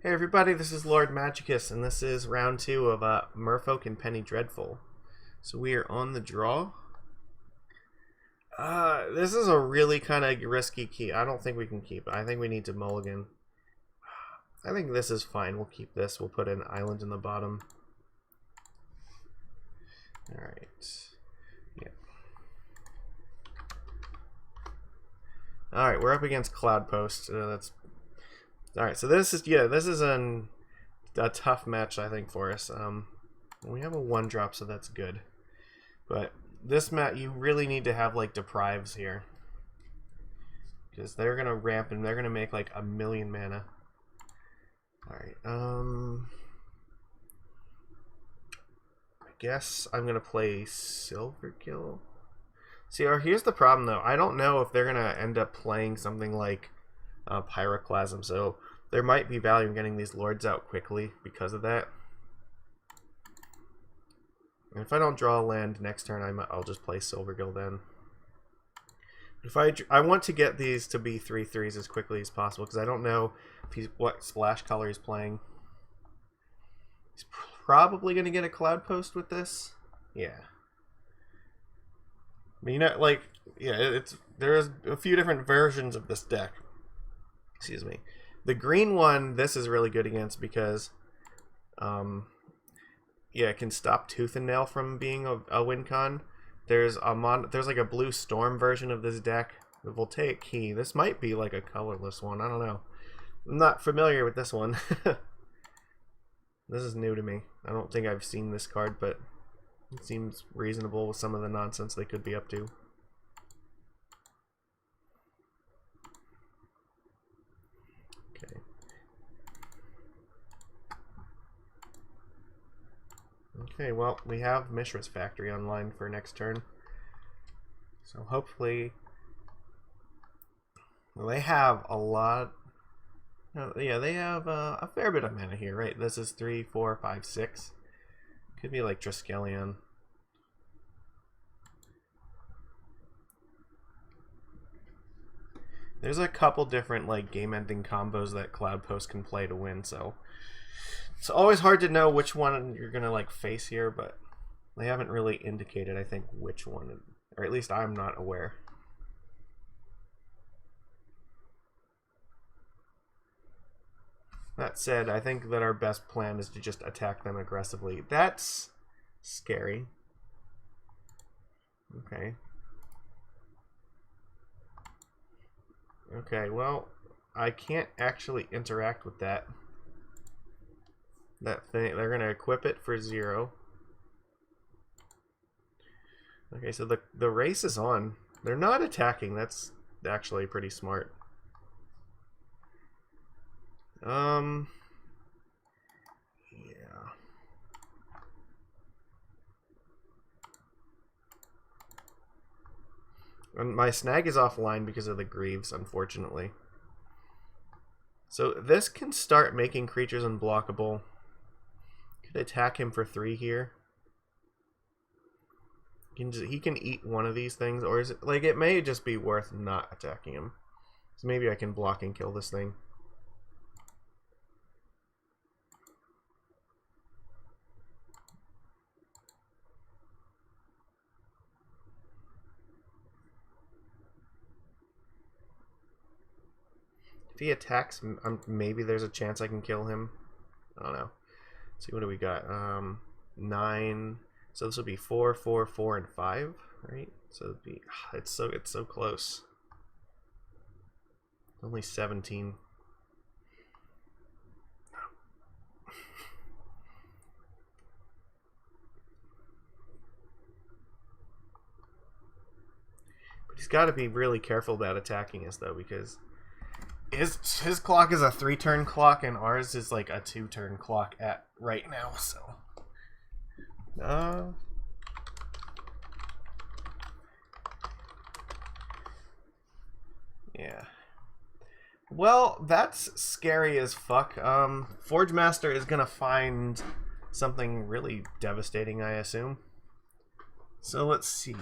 Hey everybody, this is Lord Magicus, and this is round 2 of Merfolk and Penny Dreadful. So we are on the draw. This is a really kind of risky key. I don't think we can keep it. I think we need to mulligan. I think this is fine. We'll keep this. We'll put an island in the bottom. Alright. Yeah. Alright, we're up against Cloudpost. That's alright, so this is a tough match, I think, for us. We have a 1-drop, so that's good. But this match, you really need to have like Deprives here, because they're gonna ramp and they're gonna make like 1,000,000 mana. Alright, I guess I'm gonna play Silvergill. See, here's the problem though. I don't know if they're gonna end up playing something like Pyroclasm, so there might be value in getting these lords out quickly because of that. And if I don't draw a land next turn, I'll just play Silvergill then. If I want to get these to be 3/3s as quickly as possible, because I don't know if what splash color he's playing. He's probably going to get a Cloudpost with this. Yeah. I mean, there's a few different versions of this deck. Excuse me. The green one, this is really good against because, it can stop Tooth and Nail from being a win con. There's like a blue storm version of this deck. The Voltaic Key. This might be like a colorless one. I don't know. I'm not familiar with this one. This is new to me. I don't think I've seen this card, but it seems reasonable with some of the nonsense they could be up to. Okay. Okay, well, we have Mishra's Factory online for next turn. So hopefully... Well, they have a lot... yeah, they have a fair bit of mana here, right? This is 3, 4, 5, 6. Could be like Triskelion. There's a couple different like game-ending combos that Cloudpost can play to win, so it's always hard to know which one you're gonna like face here, but they haven't really indicated, I think, which one, or at least I'm not aware. That said, I think that our best plan is to just attack them aggressively. That's scary. Okay. Okay, well, I can't actually interact with that. That thing, they're gonna equip it for 0. Okay, so the race is on. They're not attacking. That's actually pretty smart. Yeah. And my snag is offline because of the Greaves, unfortunately. So this can start making creatures unblockable. Could attack him for 3 here. He can eat one of these things, or is it like it may just be worth not attacking him. So maybe I can block and kill this thing. If he attacks, maybe there's a chance I can kill him. I don't know. Let's see, what do we got? 9. So this will be 4, 4, 4, and 5, right? So it'd be, it's so close. Only 17. But he's got to be really careful about attacking us though, because his clock is a 3-turn clock and ours is like a 2-turn clock at right now, so yeah. Well, that's scary as fuck. Forge Master is gonna find something really devastating, I assume. So let's see.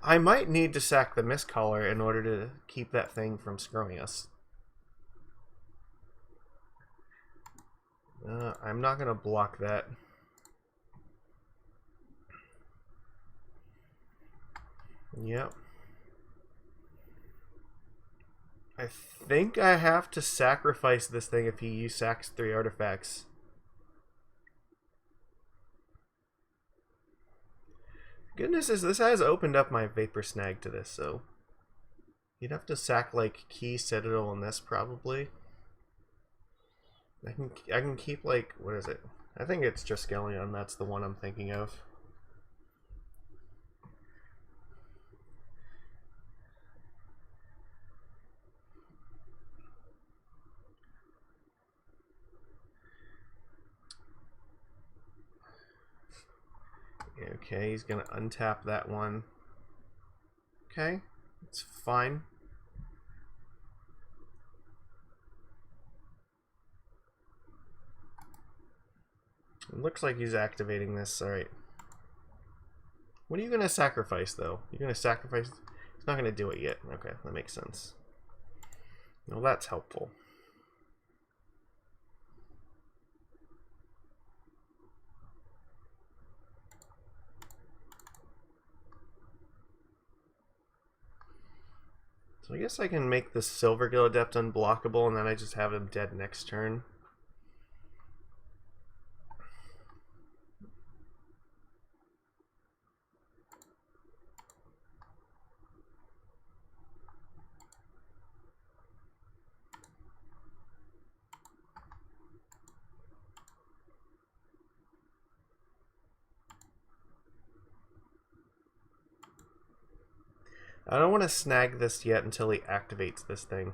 I might need to sack the Mistcaller in order to keep that thing from screwing us. I'm not gonna block that. Yep. I think I have to sacrifice this thing if he sacks 3 artifacts. Goodness, this has opened up my Vapor Snag to this, so you'd have to sack like Key, Citadel, and this probably. I can keep like, what is it? I think it's Triskelion. That's the one I'm thinking of. Okay, he's gonna untap that one. Okay, it's fine. It looks like he's activating this. Alright. What are you gonna sacrifice though? You're gonna sacrifice. He's not gonna do it yet. Okay, that makes sense. Well, that's helpful. So I guess I can make the Silvergill Adept unblockable, and then I just have him dead next turn. I don't want to snag this yet until he activates this thing.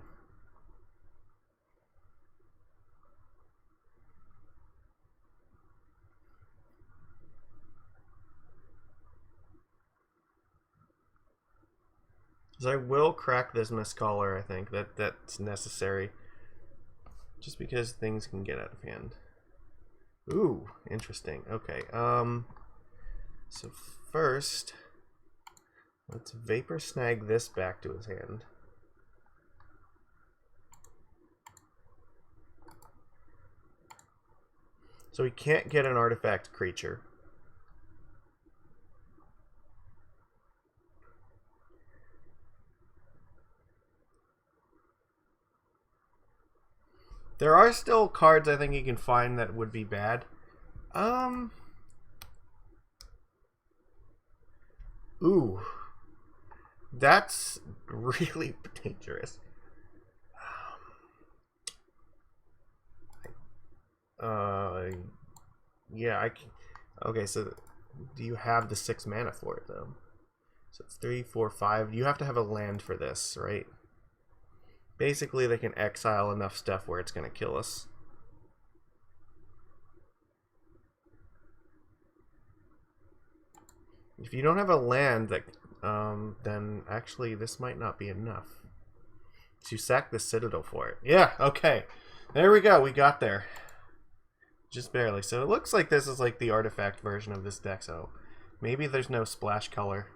Because I will crack this Mistcaller, I think. That's necessary. Just because things can get out of hand. Ooh, interesting. Okay, so first, let's Vapor Snag this back to his hand. So he can't get an artifact creature. There are still cards I think he can find that would be bad. Ooh. That's really dangerous. Yeah, I can. Okay, so do you have the 6 mana for it though? So it's 3, 4, 5. You have to have a land for this, right? Basically, they can exile enough stuff where it's going to kill us. If you don't have a land, that then actually this might not be enough. So you sack the Citadel for it. Yeah, okay. There we go. We got there. Just barely. So it looks like this is like the artifact version of this deck, so maybe there's no splash color.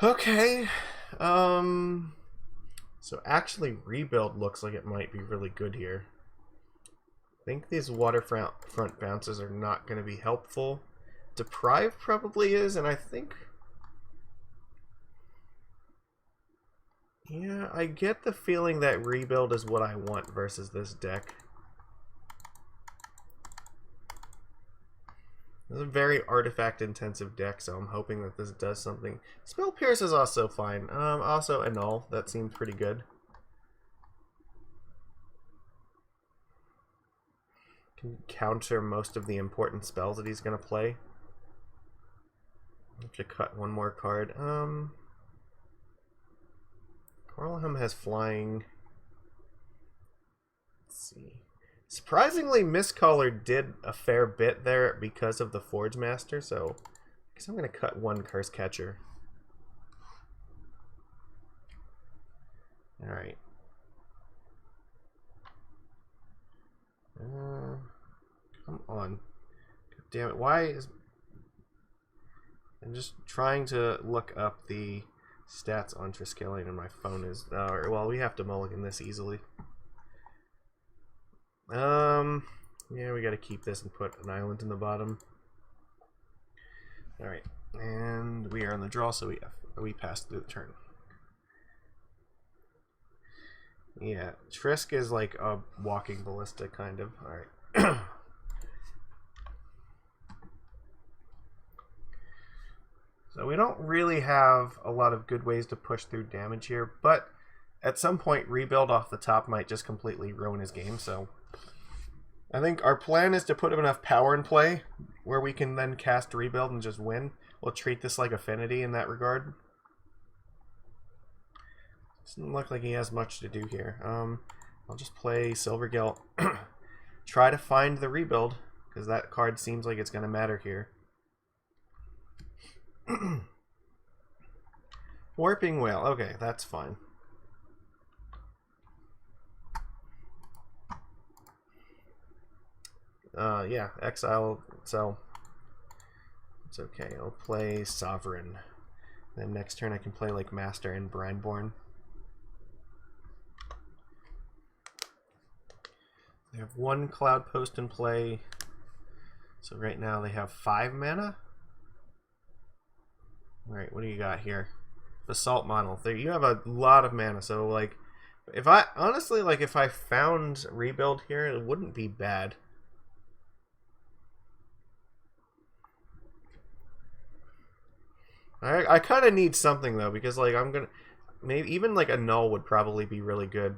Okay. So actually Rebuild looks like it might be really good here. I think these Waterfront Bouncers are not going to be helpful. Deprive probably is, and I think... Yeah, I get the feeling that Rebuild is what I want versus this deck. This is a very artifact-intensive deck, so I'm hoping that this does something. Spell Pierce is also fine. Also Annul, that seems pretty good. Can counter most of the important spells that he's going to play. I have to cut one more card. Coralhelm has flying. Let's see. Surprisingly, Mistcaller did a fair bit there because of the Forge Master, so I guess I'm going to cut one Cursecatcher. Alright. Come on. God damn it. Why is... I'm just trying to look up the stats on Triskelion and my phone is... well, we have to mulligan this easily. Yeah, we gotta keep this and put an island in the bottom. Alright, and we are on the draw, so we passed through the turn. Yeah, Trisk is like a walking ballista, kind of. Alright. So we don't really have a lot of good ways to push through damage here, but at some point rebuild off the top might just completely ruin his game, so I think our plan is to put enough power in play where we can then cast rebuild and just win. We'll treat this like Affinity in that regard. Doesn't look like he has much to do here. I'll just play Silvergill. Try to find the rebuild, because that card seems like it's going to matter here. Warping Whale. Okay, that's fine. Yeah, exile, so it's okay. I'll play Sovereign. Then next turn I can play like Master and Brineborn. They have 1 Cloud Post in play. So right now they have 5 mana. Alright, what do you got here? Basalt Monolith. There, you have a lot of mana, so like if I honestly like if I found rebuild here, it wouldn't be bad. I kind of need something though, because like I'm gonna maybe even like Annul would probably be really good,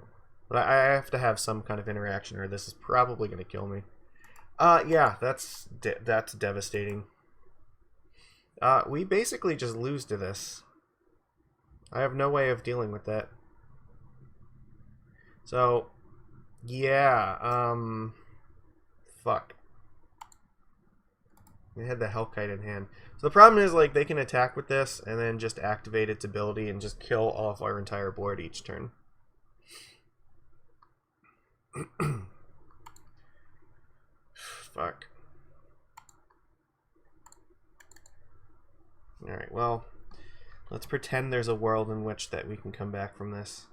but I have to have some kind of interaction, or this is probably gonna kill me. Yeah, that's devastating. We basically just lose to this. I have no way of dealing with that. So, yeah, fuck. They had the Hellkite in hand. So the problem is, like, they can attack with this and then just activate its ability and just kill off our entire board each turn. Fuck. Alright, well, let's pretend there's a world in which that we can come back from this.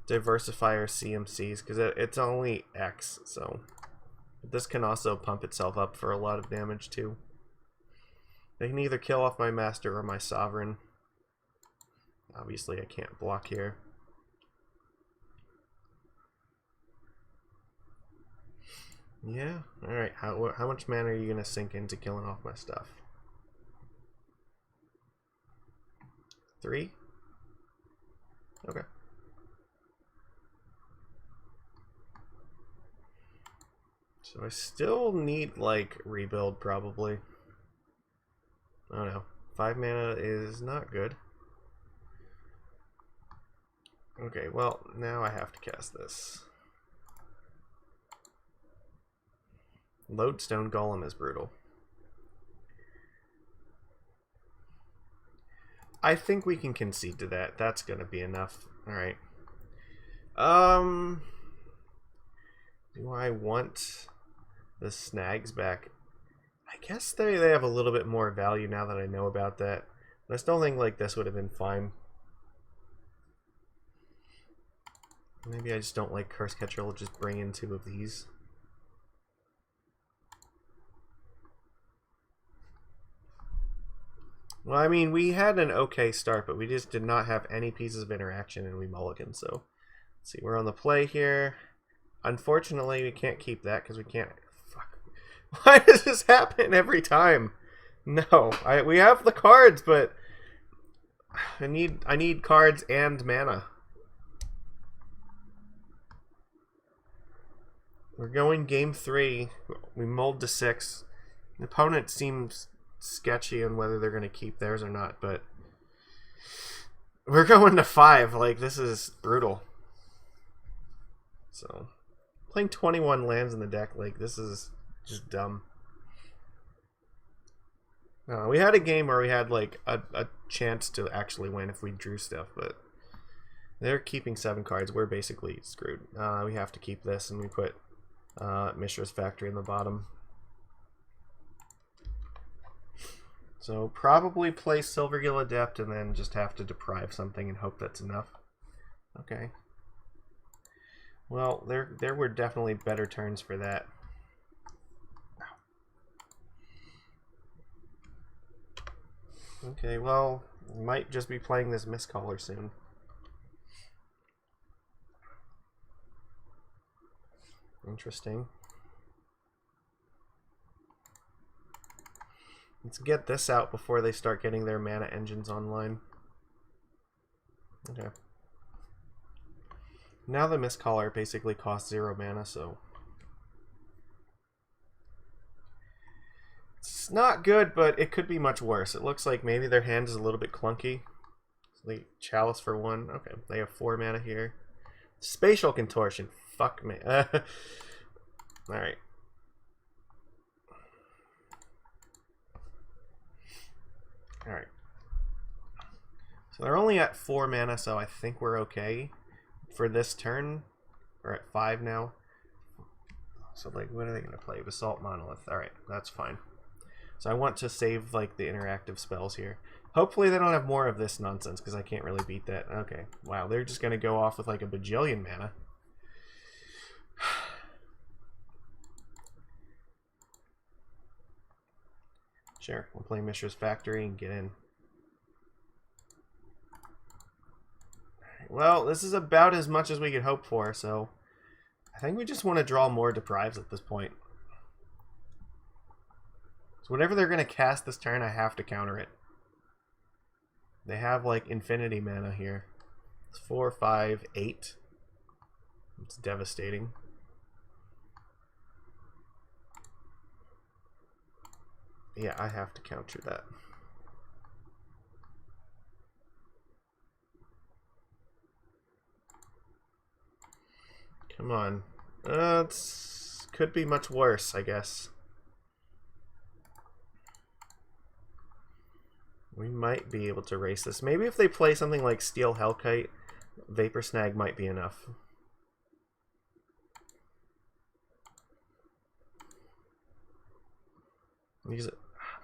Diversify our CMCs, because it's only X, so this can also pump itself up for a lot of damage too. They can either kill off my Master or my Sovereign. Obviously I can't block here. Yeah, alright, how much mana are you going to sink into killing off my stuff? 3? Okay. So I still need, like, rebuild, probably. I don't know. 5 mana is not good. Okay, well, now I have to cast this. Lodestone Golem is brutal. I think we can concede to that. That's gonna be enough. Alright. Do I want the snags back? I guess they have a little bit more value now that I know about that. But I still think like this would have been fine. Maybe I just don't like Cursecatcher. I'll just bring in 2 of these. Well, I mean, we had an okay start, but we just did not have any pieces of interaction, and we mulliganed, so... Let's see, we're on the play here. Unfortunately, we can't keep that, because we can't... Fuck. Why does this happen every time? No, we have the cards, but... I need cards and mana. We're going game 3. We mulled to 6. The opponent seems sketchy on whether they're going to keep theirs or not, but we're going to 5. Like, this is brutal. So, playing 21 lands in the deck, like, this is just dumb. We had a game where we had, like, a chance to actually win if we drew stuff, but they're keeping 7 cards. We're basically screwed. We have to keep this, and we put Mishra's Factory in the bottom. So probably play Silvergill Adept and then just have to deprive something and hope that's enough. Okay. Well, there were definitely better turns for that. Okay, well, might just be playing this Mistcaller soon. Interesting. Let's get this out before they start getting their mana engines online. Okay. Now the Mistcaller basically costs 0 mana, so... It's not good, but it could be much worse. It looks like maybe their hand is a little bit clunky. So they Chalice for 1. Okay, they have 4 mana here. Spatial Contortion. Fuck me. Alright. Alright. So they're only at 4 mana, so I think we're okay for this turn. We're at 5 now. So, like, what are they going to play? Basalt Monolith. Alright, that's fine. So I want to save, like, the interactive spells here. Hopefully they don't have more of this nonsense, because I can't really beat that. Okay, wow, they're just going to go off with, like, a bajillion mana. Sure, we'll play Mishra's Factory and get in. Well, this is about as much as we could hope for, so I think we just want to draw more Deprives at this point. So whatever they're going to cast this turn, I have to counter it. They have, like, infinity mana here. It's 4, 5, 8. It's devastating. Yeah, I have to counter that. Come on. It could be much worse, I guess. We might be able to race this. Maybe if they play something like Steel Hellkite, Vapor Snag might be enough.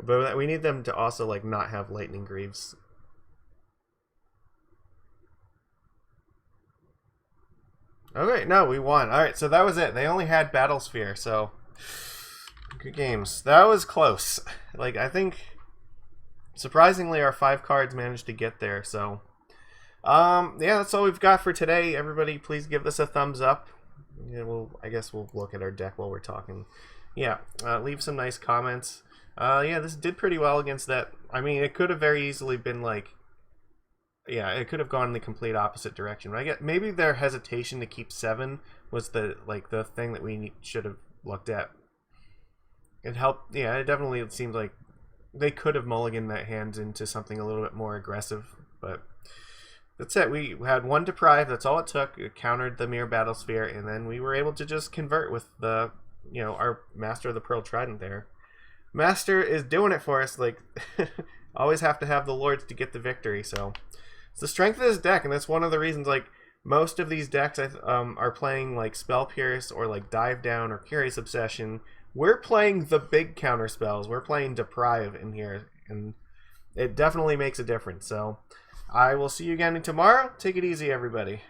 But we need them to also, like, not have Lightning Greaves. Okay, no, we won. Alright, so that was it. They only had Battlesphere, so... Good games. That was close. Like, I think... Surprisingly, our 5 cards managed to get there, so... yeah, that's all we've got for today. Everybody, please give this a thumbs up. Yeah, I guess we'll look at our deck while we're talking. Yeah, leave some nice comments. Yeah, this did pretty well against that. I mean, it could have very easily been, like... Yeah, it could have gone in the complete opposite direction. I get maybe their hesitation to keep 7 was the thing that we should have looked at. It helped. Yeah, it definitely seems like they could have mulliganed that hand into something a little bit more aggressive. But that's it. We had 1 Deprive. That's all it took. It countered the Mirror Battlesphere, and then we were able to just convert with the, you know, our Master of the Pearl Trident there. Master is doing it for us. Like, always have to have the Lords to get the victory. So it's the strength of this deck, and that's one of the reasons, like, most of these decks are playing, like, Spell Pierce or, like, Dive Down or Curious Obsession. We're playing the big counter spells. We're playing Deprive in here, and it definitely makes a difference. So I will see you again tomorrow. Take it easy, everybody.